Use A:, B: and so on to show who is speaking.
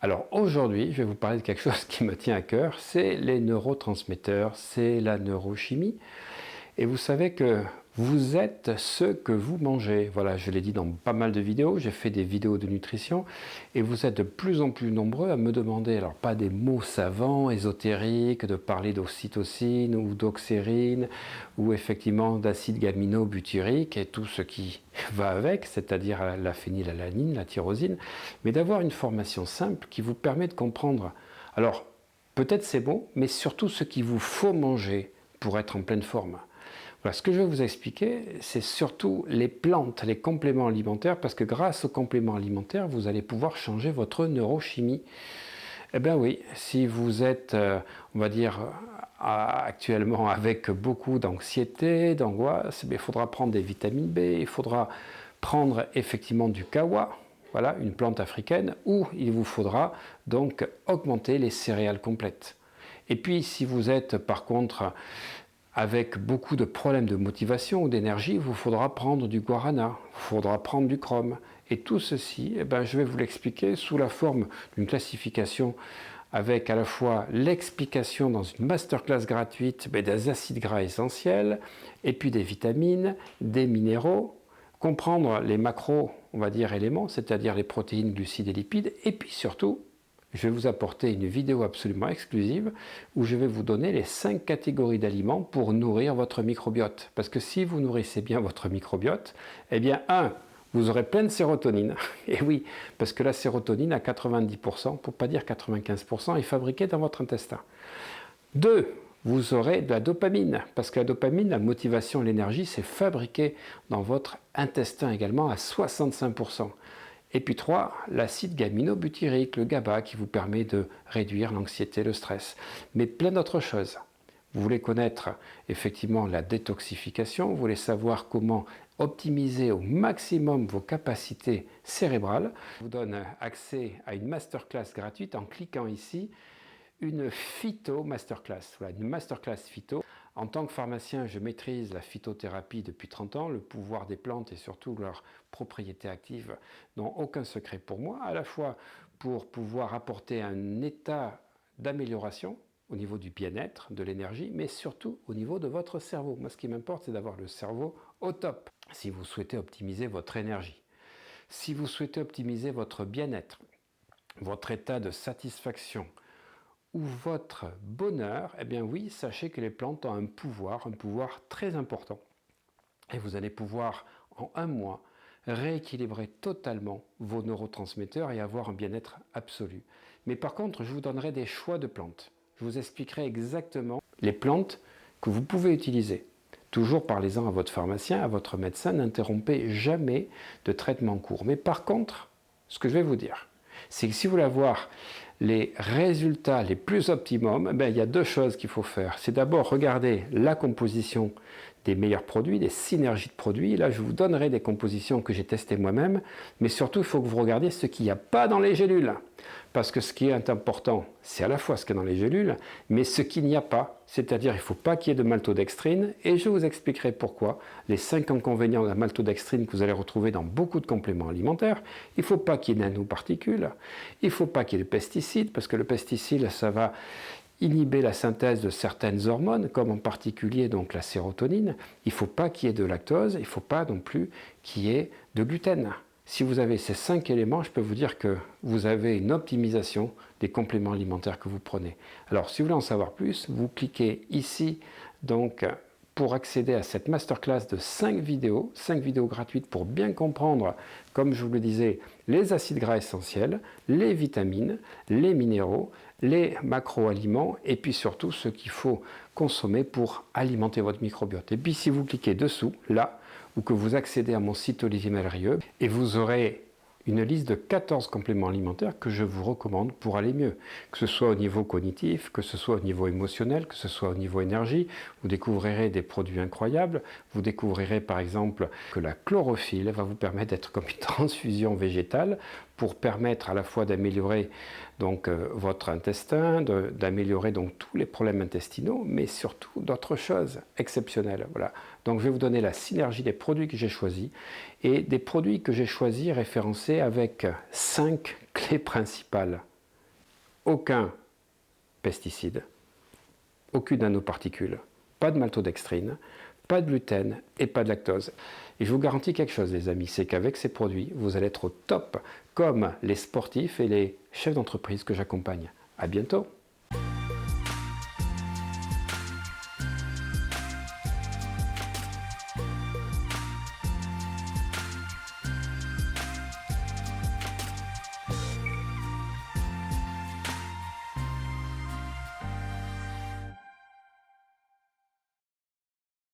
A: Alors aujourd'hui, je vais vous parler de quelque chose qui me tient à cœur, c'est les neurotransmetteurs, c'est la neurochimie. Et vous savez que vous êtes ce que vous mangez. Voilà, je l'ai dit dans pas mal de vidéos, j'ai fait des vidéos de nutrition et vous êtes de plus en plus nombreux à me demander, alors pas des mots savants, ésotériques, de parler d'ocytocine ou d'oxérine ou effectivement d'acide gamino-butyrique et tout ce qui va avec, c'est-à-dire la phénylalanine, la tyrosine, mais d'avoir une formation simple qui vous permet de comprendre. Alors, peut-être c'est bon, mais surtout ce qu'il vous faut manger pour être en pleine forme. Voilà, ce que je vais vous expliquer, c'est surtout les plantes, les compléments alimentaires, parce que grâce aux compléments alimentaires, vous allez pouvoir changer votre neurochimie. Eh bien oui, si vous êtes, on va dire, actuellement avec beaucoup d'anxiété, d'angoisse, il faudra prendre des vitamines B, il faudra prendre effectivement du kawa, voilà, une plante africaine, ou il vous faudra donc augmenter les céréales complètes. Et puis si vous êtes par contre avec beaucoup de problèmes de motivation ou d'énergie, il vous faudra prendre du guarana, il faudra prendre du chrome. Et tout ceci, je vais vous l'expliquer sous la forme d'une classification avec à la fois l'explication dans une masterclass gratuite des acides gras essentiels, et puis des vitamines, des minéraux, comprendre les macros, on va dire, éléments, c'est-à-dire les protéines, glucides et lipides, et puis surtout, je vais vous apporter une vidéo absolument exclusive où je vais vous donner les 5 catégories d'aliments pour nourrir votre microbiote. Parce que si vous nourrissez bien votre microbiote, eh bien, vous aurez plein de sérotonine. Et oui, parce que la sérotonine, à 90%, pour ne pas dire 95%, est fabriquée dans votre intestin. 2, vous aurez de la dopamine, parce que la dopamine, la motivation, l'énergie, c'est fabriqué dans votre intestin également à 65%. Et puis 3, l'acide gamino-butyrique, le GABA, qui vous permet de réduire l'anxiété, le stress. Mais plein d'autres choses. Vous voulez connaître effectivement la détoxification, vous voulez savoir comment optimiser au maximum vos capacités cérébrales. Je vous donne accès à une masterclass gratuite en cliquant ici, une phyto masterclass. Voilà, une masterclass phyto. En tant que pharmacien, je maîtrise la phytothérapie depuis 30 ans, le pouvoir des plantes et surtout leurs propriétés actives n'ont aucun secret pour moi, à la fois pour pouvoir apporter un état d'amélioration au niveau du bien-être, de l'énergie, mais surtout au niveau de votre cerveau. Moi, ce qui m'importe, c'est d'avoir le cerveau au top. Si vous souhaitez optimiser votre énergie, si vous souhaitez optimiser votre bien-être, votre état de satisfaction, ou votre bonheur, eh bien oui, sachez que les plantes ont un pouvoir très important. Et vous allez pouvoir, en un mois, rééquilibrer totalement vos neurotransmetteurs et avoir un bien-être absolu. Mais par contre, je vous donnerai des choix de plantes. Je vous expliquerai exactement les plantes que vous pouvez utiliser. Toujours parlez-en à votre pharmacien, à votre médecin, n'interrompez jamais de traitement court. Mais par contre, ce que je vais vous dire, c'est que si vous voulez avoir les résultats les plus optimums, il y a deux choses qu'il faut faire. C'est d'abord regarder la composition des meilleurs produits, des synergies de produits. Là, je vous donnerai des compositions que j'ai testées moi-même, mais surtout, il faut que vous regardiez ce qu'il n'y a pas dans les gélules. Parce que ce qui est important, c'est à la fois ce qu'il y a dans les gélules, mais ce qu'il n'y a pas. C'est-à-dire, il ne faut pas qu'il y ait de maltodextrine, et je vous expliquerai pourquoi. Les 5 inconvénients de la maltodextrine que vous allez retrouver dans beaucoup de compléments alimentaires. Il ne faut pas qu'il y ait de nanoparticules, il ne faut pas qu'il y ait de pesticides, parce que le pesticide, ça va inhiber la synthèse de certaines hormones, comme en particulier donc la sérotonine. Il ne faut pas qu'il y ait de lactose, il ne faut pas non plus qu'il y ait de gluten. Si vous avez ces 5 éléments, je peux vous dire que vous avez une optimisation des compléments alimentaires que vous prenez. Alors, si vous voulez en savoir plus, vous cliquez ici donc pour accéder à cette masterclass de 5 vidéos gratuites pour bien comprendre, comme je vous le disais, les acides gras essentiels, les vitamines, les minéraux, les macro-aliments et puis surtout ce qu'il faut consommer pour alimenter votre microbiote. Et puis si vous cliquez dessous, là, ou que vous accédez à mon site Olivier Malrieux, et vous aurez une liste de 14 compléments alimentaires que je vous recommande pour aller mieux. Que ce soit au niveau cognitif, que ce soit au niveau émotionnel, que ce soit au niveau énergie, vous découvrirez des produits incroyables. Vous découvrirez par exemple que la chlorophylle va vous permettre d'être comme une transfusion végétale pour permettre à la fois d'améliorer donc votre intestin, d'améliorer donc tous les problèmes intestinaux, mais surtout d'autres choses exceptionnelles. Voilà. Donc je vais vous donner la synergie des produits que j'ai choisis et des produits que j'ai choisis référencés avec 5 clés principales. aucun pesticide, aucune nanoparticule, pas de maltodextrine, pas de gluten et pas de lactose. Et je vous garantis quelque chose, les amis, c'est qu'avec ces produits, vous allez être au top, comme les sportifs et les chefs d'entreprise que j'accompagne. À bientôt!